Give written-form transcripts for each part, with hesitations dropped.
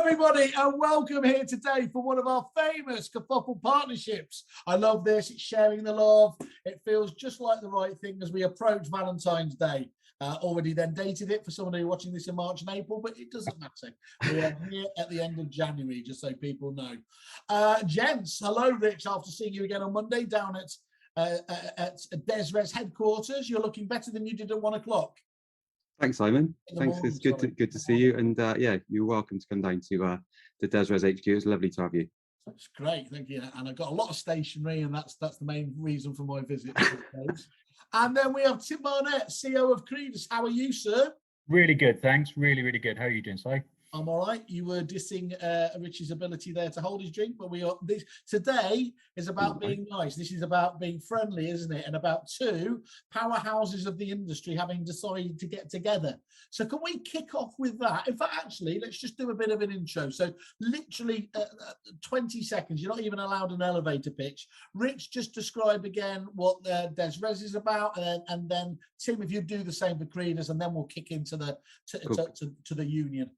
everybody, and welcome here today for one of our famous Kerfuffle partnerships. I love this. It's sharing the love. It feels just like the right thing as we approach Valentine's Day. Already then dated it for someone who's watching this in March and April, but it doesn't matter. We are here at the end of January, just so people know. Gents, hello, Rich. After seeing you again on Monday down at Dezrez headquarters, you're looking better than you did at 1 o'clock. Thanks, Simon. Thanks. It's good to see you. And yeah, you're welcome to come down to the Dezrez HQ. It's lovely to have you. That's great, thank you. And I've got a lot of stationery, and that's the main reason for my visit. And then we have Tim Barnett, CEO of Credas. How are you, sir? Really good, thanks. Really good. How are you doing, Si? I'm all right. You were dissing Rich's ability there to hold his drink, but today is about being nice. This is about being friendly, isn't it? And about two powerhouses of the industry having decided to get together. So can we kick off with that? In fact, actually, let's just do a bit of an intro. So literally 20 seconds. You're not even allowed an elevator pitch. Rich, just describe again what Dezrez is about, and then Tim, if you do the same for Credas, and then we'll kick into to the union.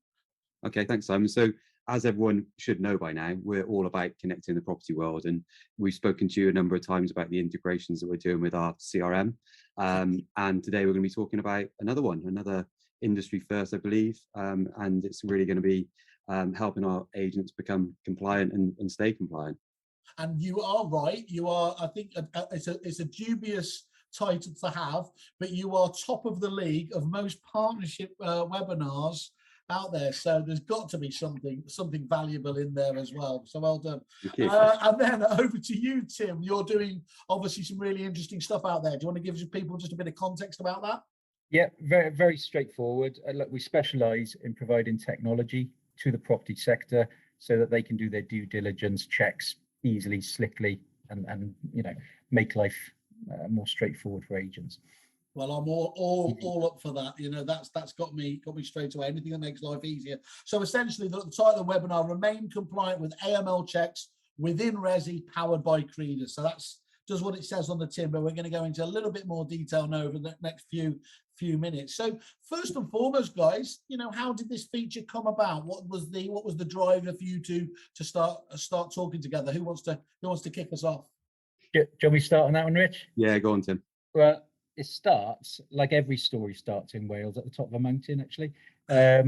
Okay, thanks, Simon. So as everyone should know by now, we're all about connecting the property world, and we've spoken to you a number of times about the integrations that we're doing with our CRM. And today we're going to be talking about another industry first, I believe, and it's really going to be helping our agents become compliant and stay compliant. And you are right. You are, I think, it's a dubious title to have, but you are top of the league of most partnership webinars out there, so there's got to be something valuable in there as well. So well done. And then over to you, Tim. You're doing obviously some really interesting stuff out there. Do you want to give people just a bit of context about that? Yeah, very straightforward. Look, we specialise in providing technology to the property sector so that they can do their due diligence checks easily, slickly, and make life more straightforward for agents. Well, I'm all up for that. You know, that's got me straight away. Anything that makes life easier. So essentially, the title of the webinar: Remain Compliant with AML Checks Within Resi, powered by Credas. So that's just what it says on the tin, but we're going to go into a little bit more detail now over the next few minutes. So first and foremost, guys, how did this feature come about? What was the driver for you to start talking together? Who wants to kick us off? Do you want me to start on that one, Rich? Yeah, go on, Tim. Well, it starts like every story starts in Wales at the top of a mountain. Actually, I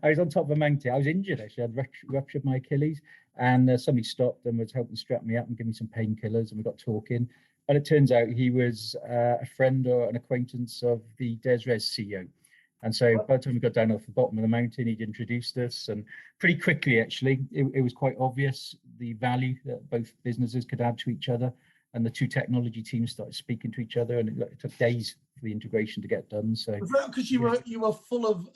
was on top of a mountain. I was injured. Actually, I'd ruptured my Achilles, and somebody stopped and was helping strap me up and give me some painkillers, and we got talking. And it turns out he was a friend or an acquaintance of the Dezrez CEO. And so by the time we got down off the bottom of the mountain, he'd introduced us, and pretty quickly, actually, it was quite obvious the value that both businesses could add to each other. And the two technology teams started speaking to each other, and it took days for the integration to get done. So was that because you were full of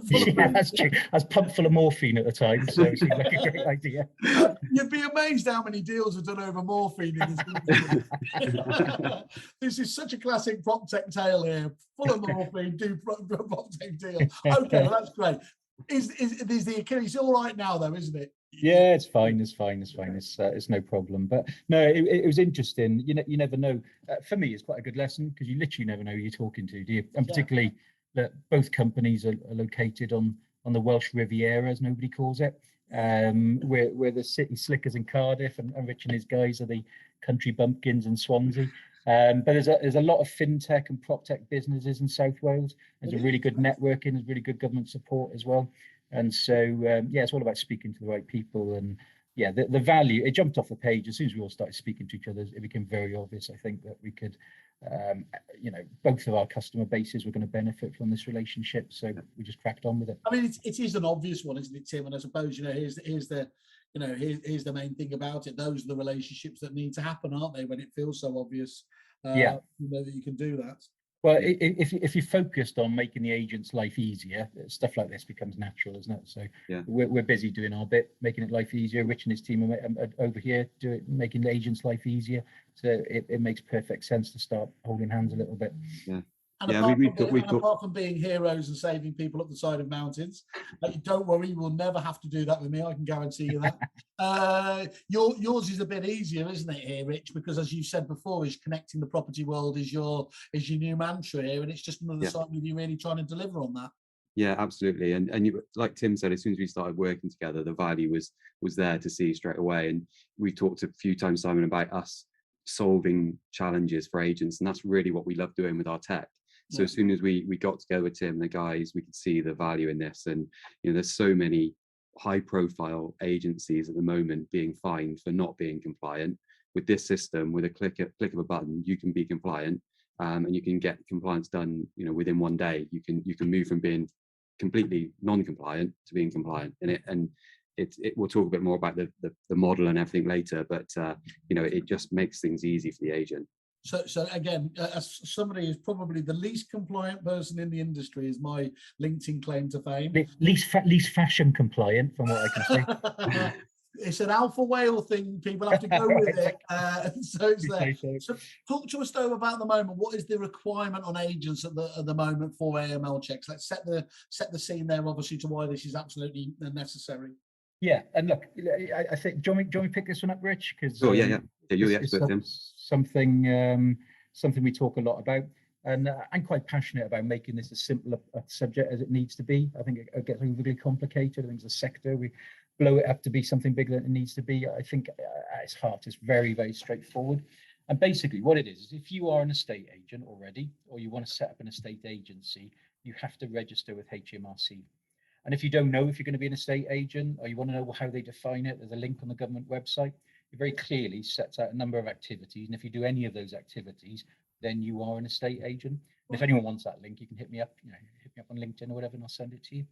yeah, that's true. I was pumped full of morphine at the time, so it seemed like a great idea. You'd be amazed how many deals are done over morphine in this. This is such a classic prop tech tale here. Full of morphine, do prop tech deal. Okay, well, that's great. Is the Achilles all right now though, isn't it? Yeah, it's fine. It's no problem. But no, it was interesting. You never know. For me, it's quite a good lesson because you literally never know who you're talking to, do you? And particularly that both companies are located on the Welsh Riviera, as nobody calls it. We're the city slickers in Cardiff, and Rich and his guys are the country bumpkins in Swansea. But there's a lot of fintech and prop tech businesses in South Wales. There's a really good networking. There's really good government support as well. And so, yeah, it's all about speaking to the right people. And yeah, the value, it jumped off the page. As soon as we all started speaking to each other, it became very obvious, I think, that we could, both of our customer bases were going to benefit from this relationship. So we just cracked on with it. I mean, it is an obvious one, isn't it, Tim? And I suppose, here's the main thing about it. Those are the relationships that need to happen, aren't they, when it feels so obvious, that you can do that. Well, if you're focused on making the agent's life easier, stuff like this becomes natural, isn't it? So we're busy doing our bit, making it life easier. Rich and his team are over here making the agent's life easier. So it makes perfect sense to start holding hands a little bit. Yeah. And apart from being heroes and saving people up the side of mountains, don't worry, you will never have to do that with me. I can guarantee you that. Yours is a bit easier, isn't it, here, Rich? Because as you said before, is connecting the property world is your new mantra here, and it's just another site with you really trying to deliver on that. Yeah, absolutely. And you, like Tim said, as soon as we started working together, the value was there to see straight away. And we talked a few times, Simon, about us solving challenges for agents, and that's really what we love doing with our tech. So as soon as we got together with Tim and the guys, we could see the value in this. And there's so many high-profile agencies at the moment being fined for not being compliant. With this system, with a click of a button, you can be compliant, and you can get compliance done. Within one day, you can move from being completely non-compliant to being compliant. And we'll talk a bit more about the model and everything later, but it just makes things easy for the agent. So again, as somebody who's probably the least compliant person in the industry, is my LinkedIn claim to fame. Least fashion compliant, from what I can say. It's an alpha whale thing. People have to go with it. So it's there. So talk to us though about the moment. What is the requirement on agents at the moment for AML checks? Let's set the scene there, obviously, to why this is absolutely necessary. Yeah, and look, I think, do you want me to pick this one up, Rich? Because yeah, you're the expert, Tim. Something we talk a lot about, and I'm quite passionate about making this as simple a subject as it needs to be. I think it gets overly complicated. I think as a sector, we blow it up to be something bigger than it needs to be. I think at its heart, it's very, very straightforward. And basically what it is if you are an estate agent already, or you want to set up an estate agency, you have to register with HMRC. And if you don't know if you're going to be an estate agent, or you want to know how they define it, there's a link on the government website. It very clearly sets out a number of activities. And if you do any of those activities, then you are an estate agent. And if anyone wants that link, you can hit me up, hit me up on LinkedIn or whatever, and I'll send it to you.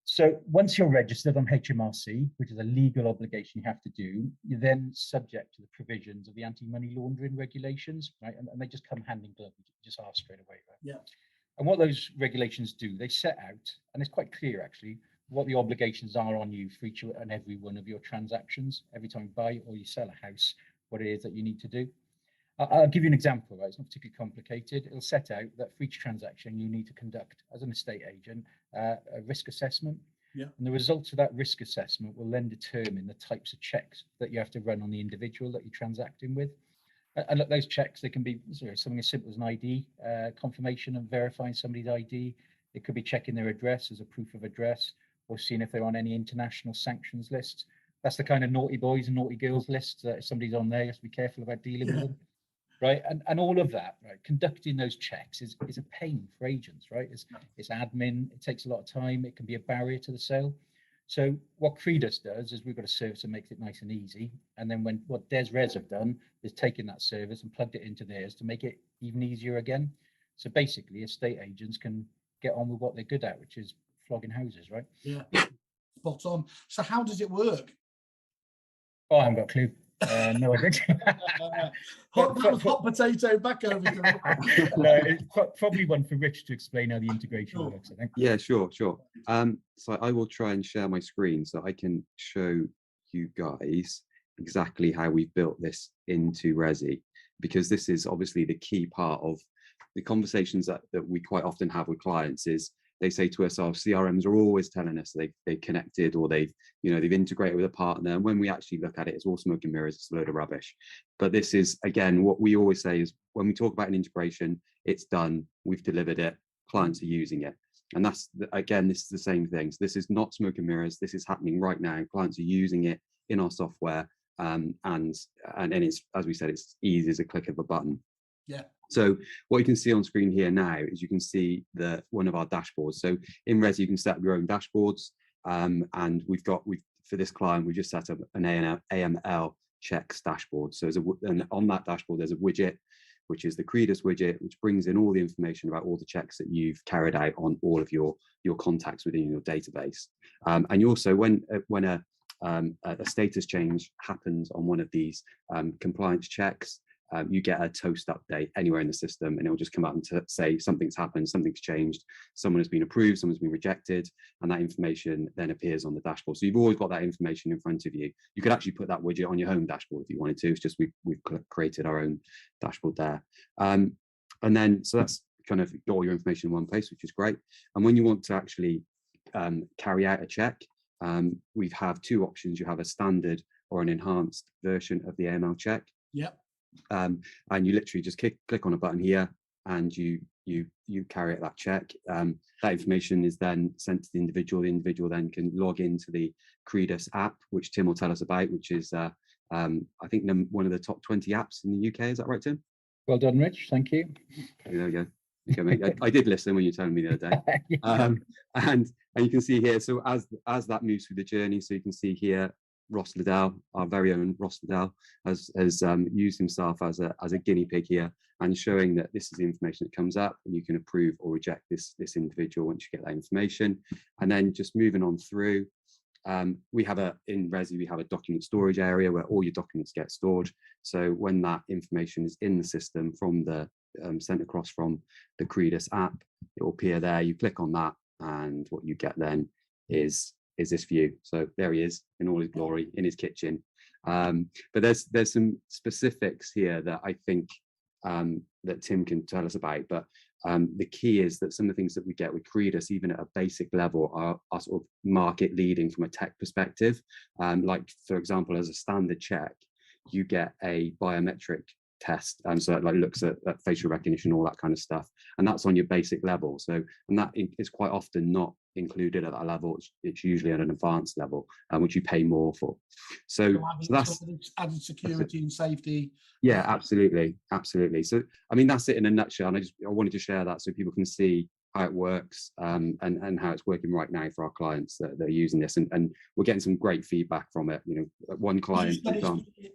So once you're registered on HMRC, which is a legal obligation you have to do, you're then subject to the provisions of the anti-money laundering regulations, right? And they just come hand in glove. You just ask straight away, right? Yeah. And what those regulations do, they set out, and it's quite clear actually, what the obligations are on you for each and every one of your transactions. Every time you buy or you sell a house, what it is that you need to do. I'll give you an example, right? It's not particularly complicated. It'll set out that for each transaction, you need to conduct, as an estate agent, a risk assessment. Yeah. And the results of that risk assessment will then determine the types of checks that you have to run on the individual that you're transacting with. And look, those checks, they can be something as simple as an ID, confirmation and verifying somebody's ID. It could be checking their address as a proof of address, or seeing if they're on any international sanctions lists. That's the kind of naughty boys and naughty girls list that if somebody's on there, you have to be careful about dealing with them. Right, and all of that, right, conducting those checks is a pain for agents, right? It's admin, it takes a lot of time, it can be a barrier to the sale. So what Credas does is we've got a service that makes it nice and easy. And then what Dezrez have done is taken that service and plugged it into theirs to make it even easier again. So basically, estate agents can get on with what they're good at, which is flogging houses, right? Yeah, spot on. So how does it work? Oh, I haven't got a clue. No, I don't. hot potato back over to me. No, it's probably one for Rich to explain how the integration works, I think. Yeah, sure. So I will try and share my screen so I can show you guys exactly how we've built this into Resi, because this is obviously the key part of the conversations that we quite often have with clients. Is they say to us, our CRMs are always telling us they've connected, or they've integrated with a partner. And when we actually look at it, it's all smoke and mirrors, it's a load of rubbish. But this is, again, what we always say is when we talk about an integration, it's done, we've delivered it, clients are using it. And that's, again, this is the same thing. So this is not smoke and mirrors, this is happening right now. Clients are using it in our software. And it's, as we said, it's easy as a click of a button. Yeah. So what you can see on screen here now is you can see one of our dashboards. So in Resi, you can set up your own dashboards. And for this client, we just set up an AML checks dashboard. So and on that dashboard, there's a widget, which is the Credas widget, which brings in all the information about all the checks that you've carried out on all of your contacts within your database. And you also, when a status change happens on one of these compliance checks, you get a toast update anywhere in the system, and it will just come up and say something's happened, something's changed, someone has been approved, someone's been rejected, and that information then appears on the dashboard. So you've always got that information in front of you. You could actually put that widget on your home dashboard if you wanted to. It's just we've created our own dashboard there. And then, so that's kind of got all your information in one place, which is great. And when you want to actually carry out a check, we have two options. You have a standard or an enhanced version of the AML check. Yep. And you literally just click on a button here, and you you carry out that check. That information is then sent to the individual. The individual then can log into the Credas app, which Tim will tell us about, which is I think one of the top 20 apps in the UK. Is that right, Tim? Well done, Rich. Thank you. There we go. Okay, mate. I did listen when you were telling me the other day. Yeah. And you can see here, so as that moves through the journey, so you can see here, Ross Liddell, our very own Ross Liddell, has used himself as a guinea pig here, and showing that this is the information that comes up, and you can approve or reject this individual once you get that information. And then just moving on through, we have in Resi, we have a document storage area where all your documents get stored. So when that information is in the system from the sent across from the Credas app, it will appear there. You click on that, and what you get then is this view. So there he is in all his glory in his kitchen. But there's some specifics here that I think that Tim can tell us about. But the key is that some of the things that we get with Credas, even at a basic level, are sort of market leading from a tech perspective. Like, for example, as a standard check, you get a biometric test, and so it like looks at facial recognition, all that kind of stuff, and that's on your basic level. So, and that is quite often not included at that level. It's usually at an advanced level, which you pay more for. So that's added security and safety. Yeah, absolutely. So I mean, that's it in a nutshell, and I wanted to share that so people can see how it works, and how it's working right now for our clients that are using this, and we're getting some great feedback from it. You know, one client,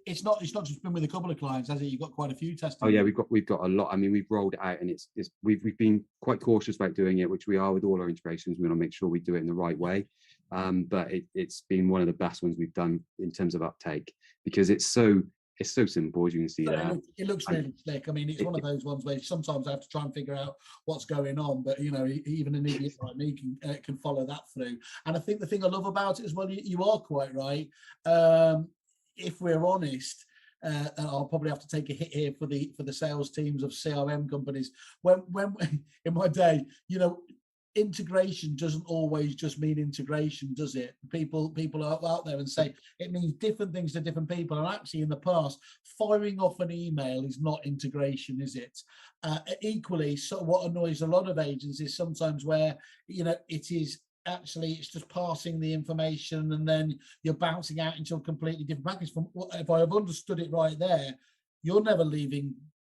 it's not just been with a couple of clients, has it? You've got quite a few testing. Oh yeah, we've got a lot. I mean, we've rolled it out, and we've been quite cautious about doing it, which we are with all our integrations. We want to make sure we do it in the right way, but it's been one of the best ones we've done in terms of uptake, because it's so simple, as you can see there. It looks really slick. I mean, it's one of those ones where sometimes I have to try and figure out what's going on, but you know, even an idiot like me can follow that through. And I think the thing I love about it as well, you are quite right. If we're honest, and I'll probably have to take a hit here for the sales teams of CRM companies. When in my day, you know, integration doesn't always just mean integration, does it? People are out there and say it means different things to different people. And actually, in the past, firing off an email is not integration, is it? Equally, so what annoys a lot of agents is sometimes where, you know, it's just passing the information and then you're bouncing out into a completely different package. From if I have understood it right there, you're never leaving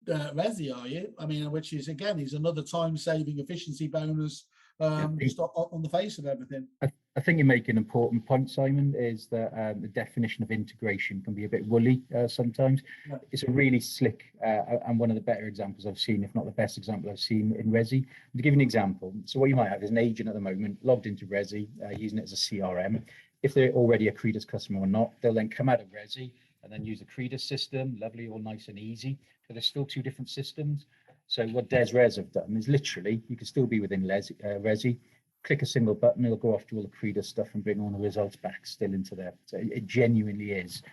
Resi, are you? I mean, which is again is another time-saving efficiency bonus. Just on the face of everything. I think you make an important point, Simon, is that the definition of integration can be a bit woolly sometimes. Yeah. It's a really slick and one of the better examples I've seen, if not the best example I've seen in Resi. To give you an example, so what you might have is an agent at the moment logged into Resi, using it as a CRM. If they're already a Credas customer or not, they'll then come out of Resi and then use the Credas system, lovely, all nice and easy. But there's still two different systems. So what Dezrez have done is literally, you can still be within Resi, click a single button, it'll go off to all the Credas stuff and bring all the results back still into there. So it genuinely is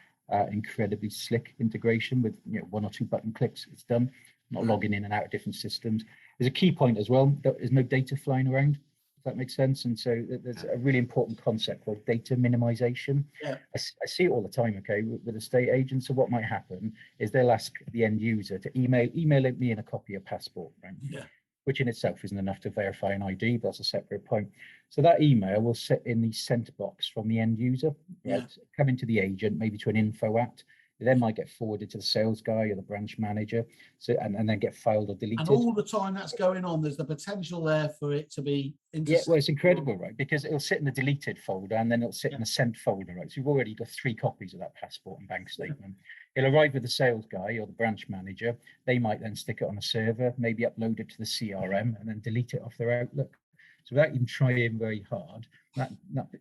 incredibly slick integration with, you know, one or two button clicks, it's done, not logging in and out of different systems. There's a key point as well, there is no data flying around, if that makes sense. And so there's a really important concept called data minimization. Yeah. I see it all the time, okay, with estate agents. So what might happen is they'll ask the end user to email me in a copy of passport, right? Yeah. Which in itself isn't enough to verify an ID, but that's a separate point. So that email will sit in the sent box from the end user, right? Yeah. Coming to the agent, maybe to an info at. It then might get forwarded to the sales guy or the branch manager, so and then get filed or deleted. And all the time that's going on, there's the potential there for it to be yeah, well, it's incredible, right? Because it'll sit in the deleted folder and then it'll sit in the sent folder, right? So you've already got 3 copies of that passport and bank statement. Yeah. It'll arrive with the sales guy or the branch manager. They might then stick it on a server, maybe upload it to the CRM and then delete it off their Outlook. So without even trying very hard, that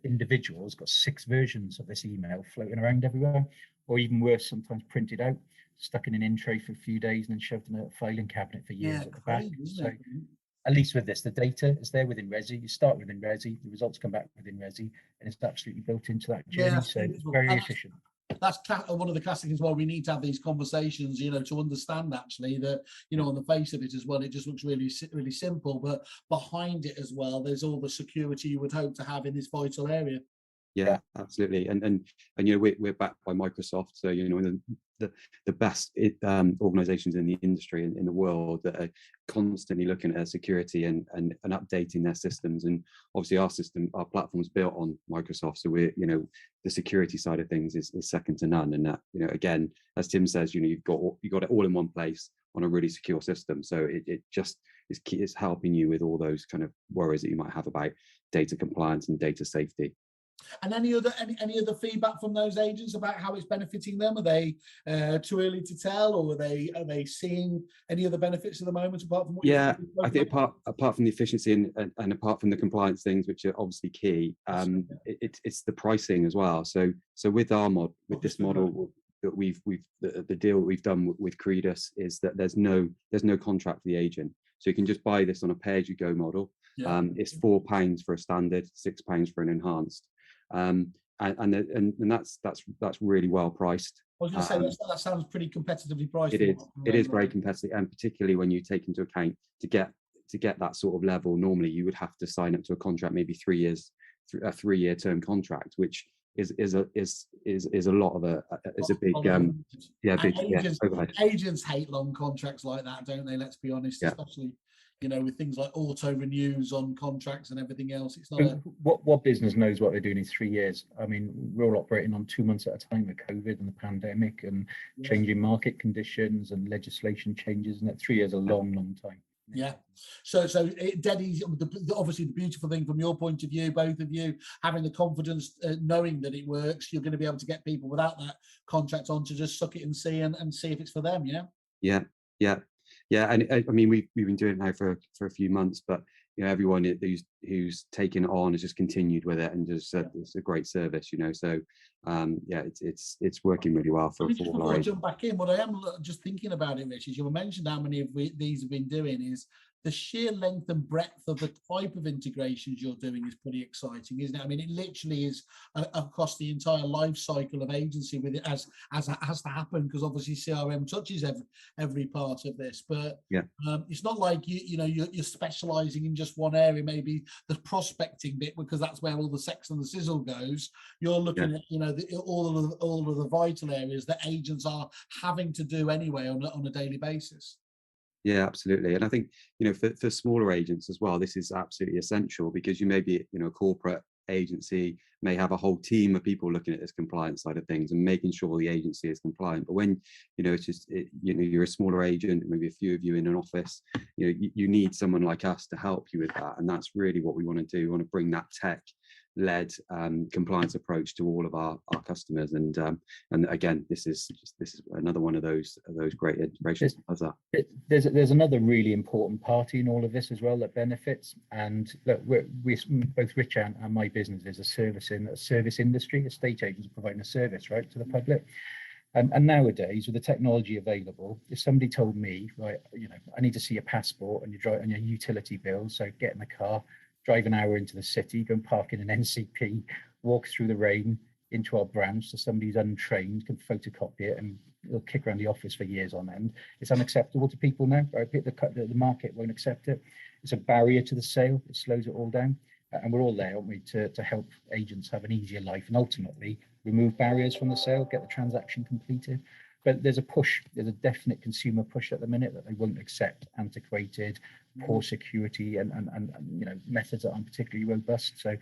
individual's got 6 versions of this email floating around everywhere, or even worse, sometimes printed out, stuck in an in tray for a few days and then shoved in a filing cabinet for years at the back. So at least with this, the data is there within Resi. You start within Resi, the results come back within Resi, and it's absolutely built into that journey. Yeah, so it's very efficient. That's one of the classic things why we need to have these conversations, you know, to understand actually that, you know, on the face of it as well, it just looks really, really simple, but behind it as well, there's all the security you would hope to have in this vital area. Yeah, absolutely. And you know, we're backed by Microsoft, so you know, the best organizations in the industry in the world that are constantly looking at their security and updating their systems. And obviously our platform is built on Microsoft, so we're, you know, the security side of things is second to none. And that, you know, again, as Tim says, you know, you've got it all in one place on a really secure system. So it just is key, it's helping you with all those kind of worries that you might have about data compliance and data safety. And any other feedback from those agents about how it's benefiting them? Are they too early to tell, or are they seeing any other benefits at the moment apart from what? Yeah, I think apart from the efficiency and apart from the compliance things, which are obviously key, it's the pricing as well. So with this model that the deal that we've done with Credas is that there's no contract for the agent, so you can just buy this on a pay-as-you-go model. It's £4 for a standard, £6 for an enhanced. And that's really well priced. I was going to say that sounds pretty competitively priced. It is very competitive, and particularly when you take into account to get that sort of level, normally you would have to sign up to a contract, maybe 3 years, a 3-year term contract, which is a lot of a big overhead. Agents hate long contracts like that, don't they? Let's be honest, especially, you know, with things like auto renews on contracts and everything else. It's not what business knows what they're doing in 3 years? I mean, we're all operating on 2 months at a time with COVID and the pandemic and changing market conditions and legislation changes, and that 3 years is a long time. Yeah. So Deddy, obviously the beautiful thing from your point of view, both of you having the confidence, knowing that it works, you're going to be able to get people without that contract on to just suck it and see if it's for them. Yeah, and I mean, we've been doing it now for a few months, but you know, everyone who's taken it on has just continued with it and just said it's a great service, you know. So it's working really well for all our agents. Jump back in, what I am just thinking about it, Rich, is you mentioned how many of these have been doing, is the sheer length and breadth of the type of integrations you're doing is pretty exciting, isn't it? I mean, it literally is across the entire life cycle of agency with it as it has to happen, because obviously CRM touches every part of this. But it's not like you're specializing in just one area, maybe the prospecting bit, because that's where all the sex and the sizzle goes. You're looking at all of the vital areas that agents are having to do anyway on a daily basis. Yeah, absolutely. And I think, you know, for smaller agents as well, this is absolutely essential, because you may be, you know, a corporate agency may have a whole team of people looking at this compliance side of things and making sure the agency is compliant. But when, you know, you're a smaller agent, maybe a few of you in an office, you know, you need someone like us to help you with that. And that's really what we want to do. We want to bring that tech-led compliance approach to all of our customers. And again, this is another one of those great integrations as that. There's another really important party in all of this as well that benefits. And look, we both Rich and my business is a service industry. Estate agents providing a service, right, to the public. And nowadays, with the technology available, if somebody told me, right, you know, I need to see your passport and your utility bill, so get in the car, drive an hour into the city, go and park in an NCP, walk through the rain into our branch, so somebody who's untrained can photocopy it and it'll kick around the office for years on end. It's unacceptable to people now, right? The market won't accept it. It's a barrier to the sale. It slows it all down. And we're all there, aren't we, to help agents have an easier life and ultimately remove barriers from the sale, get the transaction completed. But there's a definite consumer push at the minute that they won't accept antiquated, poor security and you know, methods that aren't particularly robust. So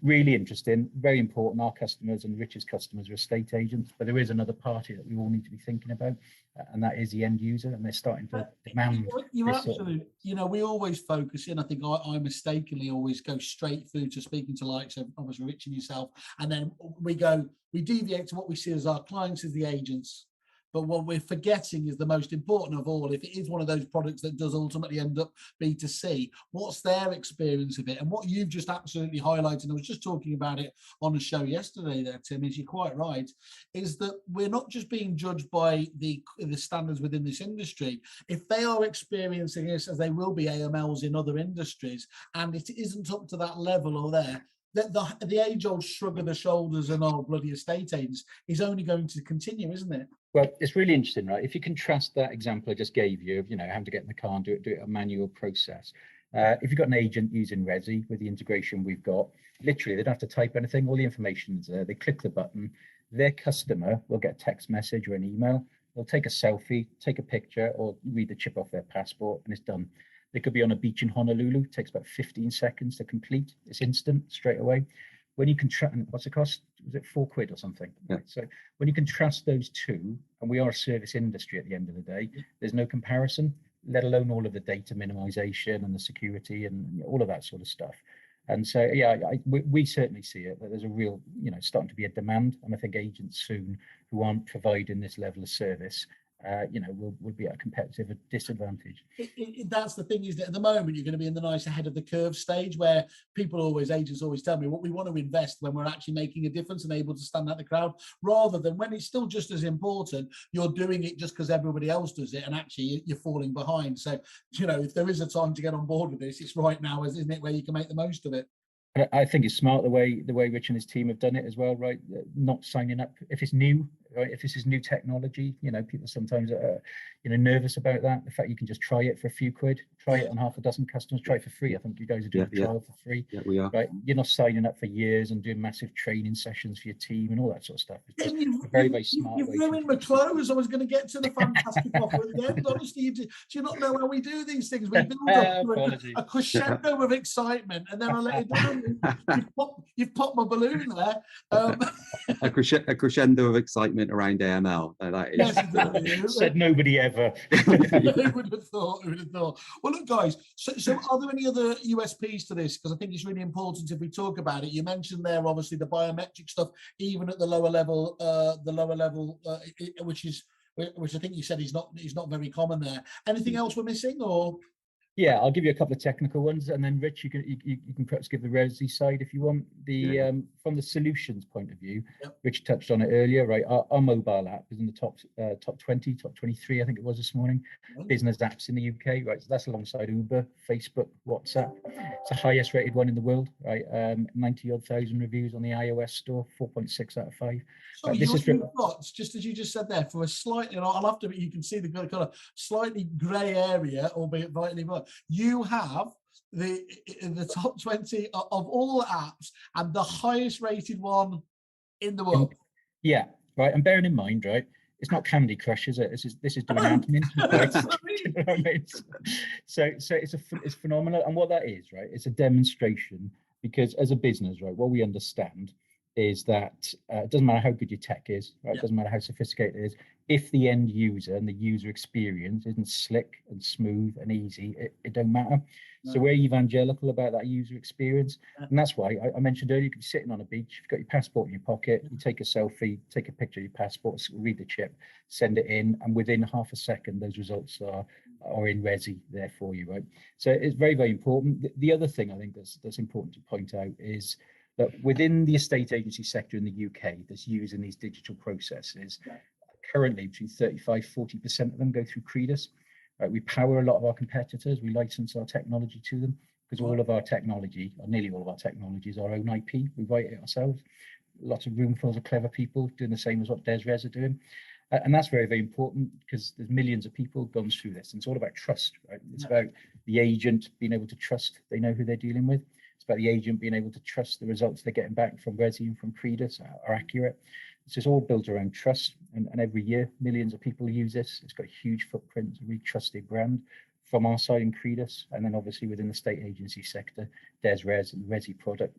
really interesting, very important. Our customers and Rich's customers are estate agents, but there is another party that we all need to be thinking about, and that is the end user, and they're starting to demand. You're absolutely, you know, we always focus in, I think I mistakenly always go straight through to speaking to likes of obviously Rich and yourself, and then we deviate to what we see as our clients as the agents. But what we're forgetting is the most important of all. If it is one of those products that does ultimately end up B2C, what's their experience of it? And what you've just absolutely highlighted, and I was just talking about it on a show yesterday there, Tim, is you're quite right, is that we're not just being judged by the standards within this industry. If they are experiencing this, as they will be AMLs in other industries, and it isn't up to that level or there, the age-old shrug of the shoulders and bloody estate agents is only going to continue, isn't it? Well, it's really interesting, right? If you contrast that example I just gave you of, you know, having to get in the car and do it a manual process, If you've got an agent using Resi with the integration we've got, literally they don't have to type anything. All the information's there. They click the button. Their customer will get a text message or an email. They'll take a selfie, take a picture, or read the chip off their passport, and it's done. They could be on a beach in Honolulu. It takes about 15 seconds to complete. It's instant, straight away. When you contrast, what's it cost? Was it £4 or something? Yeah. Right. So when you contrast those two, and we are a service industry at the end of the day, there's no comparison, let alone all of the data minimization and the security and all of that sort of stuff. And so, yeah, we certainly see it, that there's a real, starting to be a demand. And I think agents soon who aren't providing this level of service, will be at a competitive disadvantage. That's the thing, is that at the moment you're going to be in the nice ahead of the curve stage, where agents always tell me what we want to invest when we're actually making a difference and able to stand out the crowd, rather than when it's still just as important, you're doing it just because everybody else does it and actually you're falling behind. So, if there is a time to get on board with this, it's right now, isn't it, where you can make the most of it. I think it's smart the way Rich and his team have done it as well, right? Not signing up if it's new, right? If this is new technology, people sometimes are, nervous about that. The fact you can just try it for a few quid, try it on half a dozen customers, try it for free. I think you guys are doing a trial for free. Yeah, we are. Right? You're not signing up for years and doing massive training sessions for your team and all that sort of stuff. It's just a very, very smart You've ruined my clothes. I was going to get to the fantastic offer at the end. Honestly, do you not know how we do these things? We build up a crescendo of excitement, and then I let it down. You've popped my balloon there. A crescendo of excitement around AML. That is. Yes, exactly. Said nobody ever. Who would have thought? Well, look, guys. So are there any other USPs to this? Because I think it's really important if we talk about it. You mentioned there, obviously, the biometric stuff, even at the lower level, which I think you said is not very common there. Anything else we're missing, or? Yeah, I'll give you a couple of technical ones, and then Rich, you can perhaps give the Resi side if you want. From the solutions point of view, Rich touched on it earlier, right? Our mobile app is in the top 20, top 23, I think it was this morning. Business apps in the UK, right? So that's alongside Uber, Facebook, WhatsApp. It's the highest rated one in the world, right? 90-odd thousand reviews on the iOS store, 4.6 out of 5. So you've got, just as you just said there, for a slightly, I'll have to, you can see the kind of slightly grey area, albeit vitally black. You have the top 20 of all apps and the highest rated one in the world. Yeah, right. And bearing in mind, right, it's not Candy Crush, is it? This is doing admin. Right? You know what I mean? So it's phenomenal. And what that is, right, it's a demonstration, because as a business, right, what we understand is that it doesn't matter how good your tech is, right? It doesn't matter how sophisticated it is. If the end user and the user experience isn't slick and smooth and easy, it don't matter. No. So we're evangelical about that user experience. And that's why I mentioned earlier, you could be sitting on a beach, you've got your passport in your pocket, you take a selfie, take a picture of your passport, read the chip, send it in, and within half a second, those results are in Resi there for you, right? So it's very, very important. The other thing I think that's important to point out is that within the estate agency sector in the UK that's using these digital processes, currently between 35-40% of them go through Credas. Right? We power a lot of our competitors. We license our technology to them, because all of our technology, or nearly all of our technology, is our own IP. We write it ourselves. Lots of roomfuls of clever people doing the same as what Dezrez are doing. And that's very, very important, because there's millions of people going through this. And it's all about trust, right? It's about the agent being able to trust they know who they're dealing with. It's about the agent being able to trust the results they're getting back from Resi and from Credas are accurate. It's just all built around trust. And every year, millions of people use this. It's got a huge footprint. It's a really trusted brand from our side in Credas. And then obviously within the state agency sector, Dezrez and the Resi product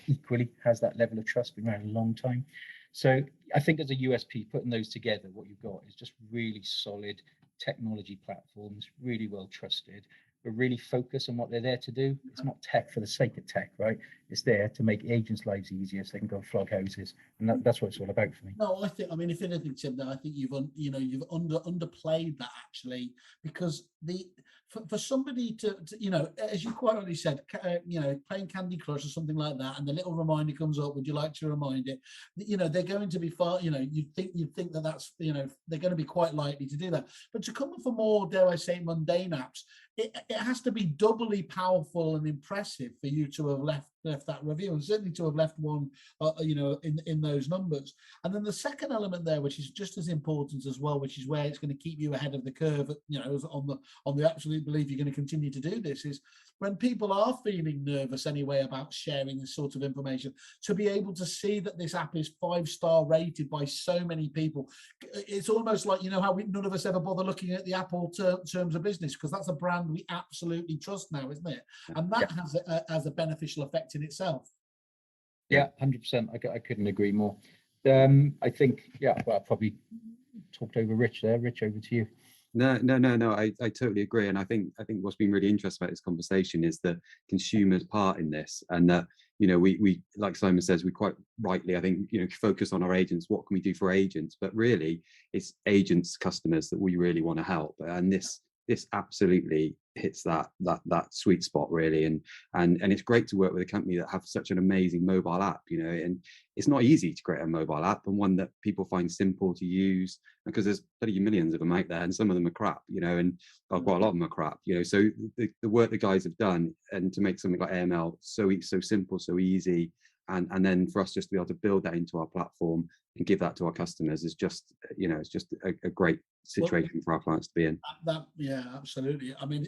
equally has that level of trust, been around a long time. So I think as a USP, putting those together, what you've got is just really solid technology platforms, really well trusted. We're really focused on what they're there to do. It's not tech for the sake of tech, right? It's there to make agents' lives easier so they can go and flog houses, and that's what it's all about for me. No, if anything, Tim, I think you've underplayed that, actually, because for somebody to as you quite rightly said, playing Candy Crush or something like that, and the little reminder comes up, would you like to remind it? They're going to be far. You'd think that's they're going to be quite likely to do that. But to come for more, dare I say, mundane apps, it has to be doubly powerful and impressive for you to have left that review, and certainly to have left one, in those numbers. And then the second element there, which is just as important as well, which is where it's going to keep you ahead of the curve, on the absolute belief you're going to continue to do this, is when people are feeling nervous anyway about sharing this sort of information, to be able to see that this app is 5-star rated by so many people. It's almost like, how none of us ever bother looking at the Apple terms of business, because that's a brand we absolutely trust now, isn't it? And that has a beneficial effect in itself. Yeah, 100%. I couldn't agree more. I think, well, I probably talked over Rich there. Rich, over to you. No. I totally agree, and I think what's been really interesting about this conversation is the consumer's part in this, and that we like Simon says, we quite rightly, I think, focus on our agents. What can we do for agents? But really, it's agents, customers that we really want to help, and this absolutely hits that sweet spot, really. And it's great to work with a company that have such an amazing mobile app, and it's not easy to create a mobile app, and one that people find simple to use, because there's bloody millions of them out there, and some of them are crap, and quite a lot of them are crap, so the work the guys have done, and to make something like AML so simple, so easy, and then for us just to be able to build that into our platform and give that to our customers is just, it's just a great situation for our clients to be in. Yeah, absolutely. I mean,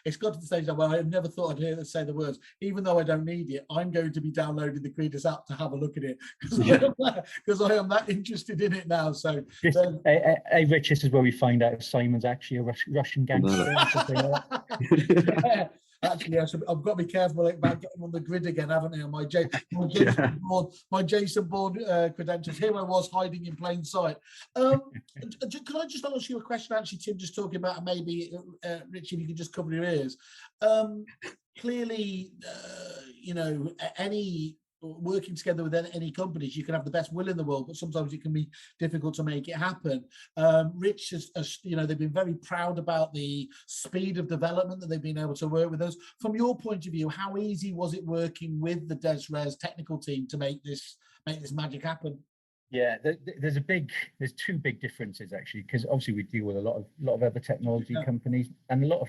it's got to the stage that, well, I never thought I'd hear them say the words, even though I don't need it, I'm going to be downloading the Credas app to have a look at it, because I am that interested in it now. So, hey, Rich, this is where we find out if Simon's actually a Russian gangster or something like that. Actually, I've got to be careful about getting on the grid again, haven't I? My Jason Bourne credentials. Here I was hiding in plain sight. Can I just ask you a question, actually, Tim, just talking about, maybe, Rich, if you could just cover your ears. Clearly, any working together with any companies, you can have the best will in the world, but sometimes it can be difficult to make it happen. Rich has they've been very proud about the speed of development that they've been able to work with us. From your point of view, how easy was it working with the Dezrez technical team to make this magic happen? Yeah, there's two big differences, actually, because obviously we deal with a lot of other technology companies, and a lot of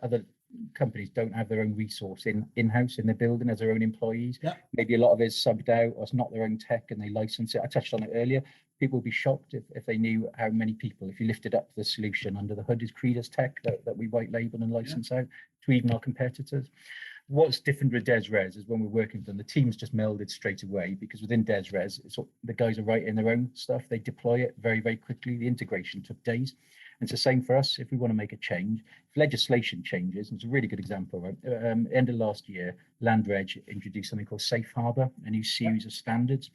other companies don't have their own resource in-house in their building as their own employees. Maybe a lot of it is subbed out, or it's not their own tech and they license it. I touched on it earlier. People would be shocked if they knew how many people, if you lifted up the solution under the hood, is Credas tech that we white label and license out to even our competitors. What's different with Dezrez is when we're working with them, the team's just melded straight away, because within Dezrez, the guys are writing their own stuff. They deploy it very, very quickly. The integration took days. And it's the same for us. If we want to make a change, if legislation changes, and it's a really good example, right? End of last year, LandReg introduced something called Safe Harbor, a new series of standards.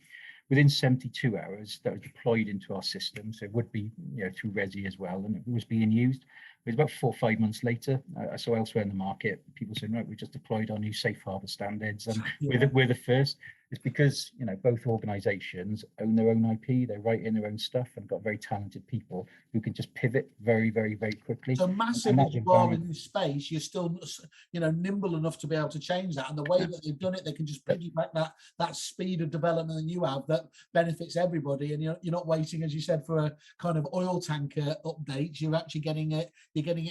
Within 72 hours, that was deployed into our system. So it would be, through Resi as well, and it was being used. It was about 4 or 5 months later, I saw elsewhere in the market, people saying, right, we just deployed our new Safe Harbor standards, and we're the first. It's because, both organizations own their own IP, they write in their own stuff, and got very talented people who can just pivot very, very, very quickly. So massive as you are in this space, you're still, nimble enough to be able to change that. And the way that they've done it, they can just piggyback that speed of development that you have that benefits everybody. And you're not waiting, as you said, for a kind of oil tanker update. You're actually getting it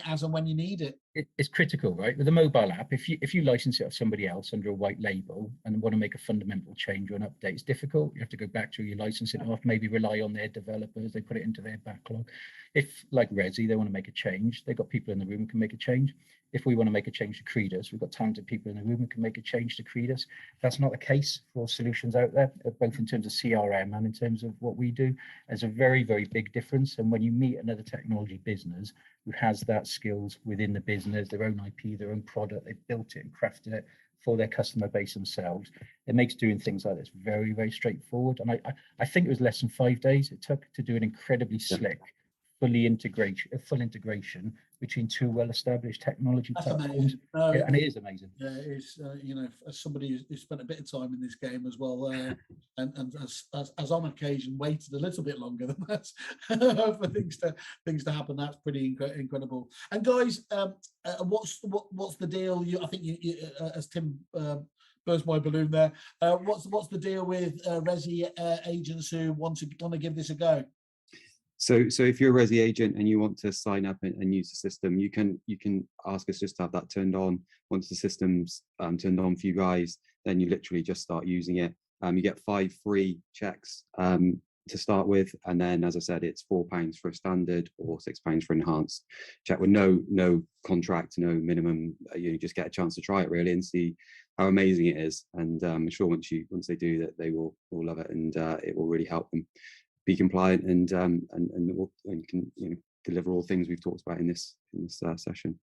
as and when you need it. It's critical, right? With a mobile app, if you license it to somebody else under a white label and want to make a fundamental change or an update, it's difficult. You have to go back to your licensing off, maybe rely on their developers, they put it into their backlog. If, like Resi, they want to make a change, they've got people in the room who can make a change. If we want to make a change to Credas, we've got talented people in the room who can make a change to Credas. That's not the case for solutions out there, both in terms of CRM and in terms of what we do. There's a very, very big difference. And when you meet another technology business who has that skills within the business, their own IP, their own product, they've built it and crafted it for their customer base themselves, it makes doing things like this very, very straightforward. And I think it was less than 5 days it took to do an incredibly slick, full integration between two well-established technology platforms. And it is amazing. Yeah, it is. As somebody who's spent a bit of time in this game as well, and as on occasion waited a little bit longer than that for things to happen, that's pretty incredible. And guys, what's the deal? I think you as Tim burst my balloon there. What's the deal with Resi agents who want to give this a go? So if you're a Resi agent and you want to sign up and use the system, you can ask us just to have that turned on. Once the system's turned on for you guys, then you literally just start using it. You get 5 free checks to start with, and then, as I said, it's £4 for a standard or £6 for enhanced check with no contract, no minimum. You just get a chance to try it really and see how amazing it is. And I'm sure once they do that, they will love it, and it will really help them be compliant and can deliver all things we've talked about in this session.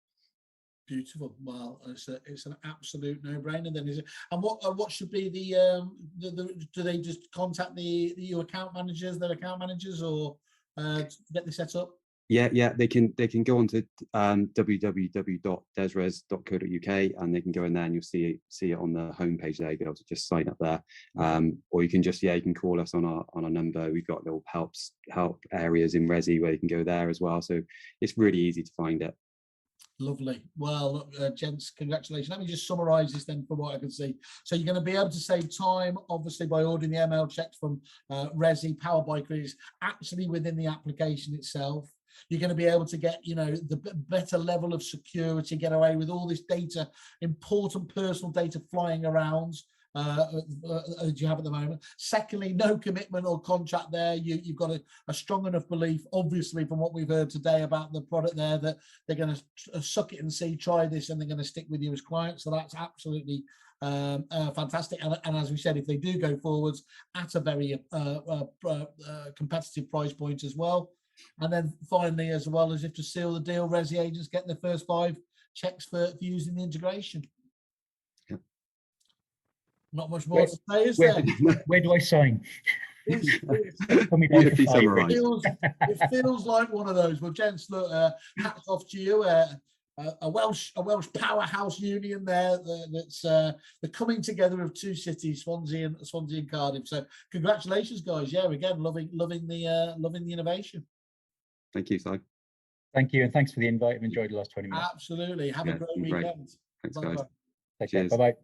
Beautiful. Well, it's an absolute no-brainer. Then is it? And what should be the do they just contact your account managers, their account managers, or get this set up? Yeah, they can go on to www.dezrez.co.uk, and they can go in there and you'll see it on the homepage there. You'll be able to just sign up there, or you can you can call us on our number. We've got little help areas in Resi where you can go there as well. So it's really easy to find it. Lovely. Well, gents, congratulations. Let me just summarise this then from what I can see. So you're going to be able to save time, obviously, by ordering the ML checks from Resi, powered by Credas, actually within the application itself. You're going to be able to get, the better level of security, get away with all this data, important personal data flying around as you have at the moment. Secondly, no commitment or contract there. You've got a strong enough belief, obviously, from what we've heard today about the product there, that they're going to suck it and see, try this, and they're going to stick with you as clients. So that's absolutely fantastic. And as we said, if they do go forwards at a very competitive price point as well. And then finally, as well, as if to seal the deal, Resi agents get their first 5 checks for using the integration. Not much more to say, is there? Where do I sign? It feels like one of those. Well, gents, look, hats off to you. A Welsh powerhouse union there. That's the coming together of 2 cities, Swansea and Cardiff. So congratulations, guys. Yeah, again, loving the innovation. Thank you, Si. Thank you, and thanks for the invite. I've enjoyed the last 20 minutes. Absolutely. Have a great weekend. Thanks, guys. Take care. Bye-bye.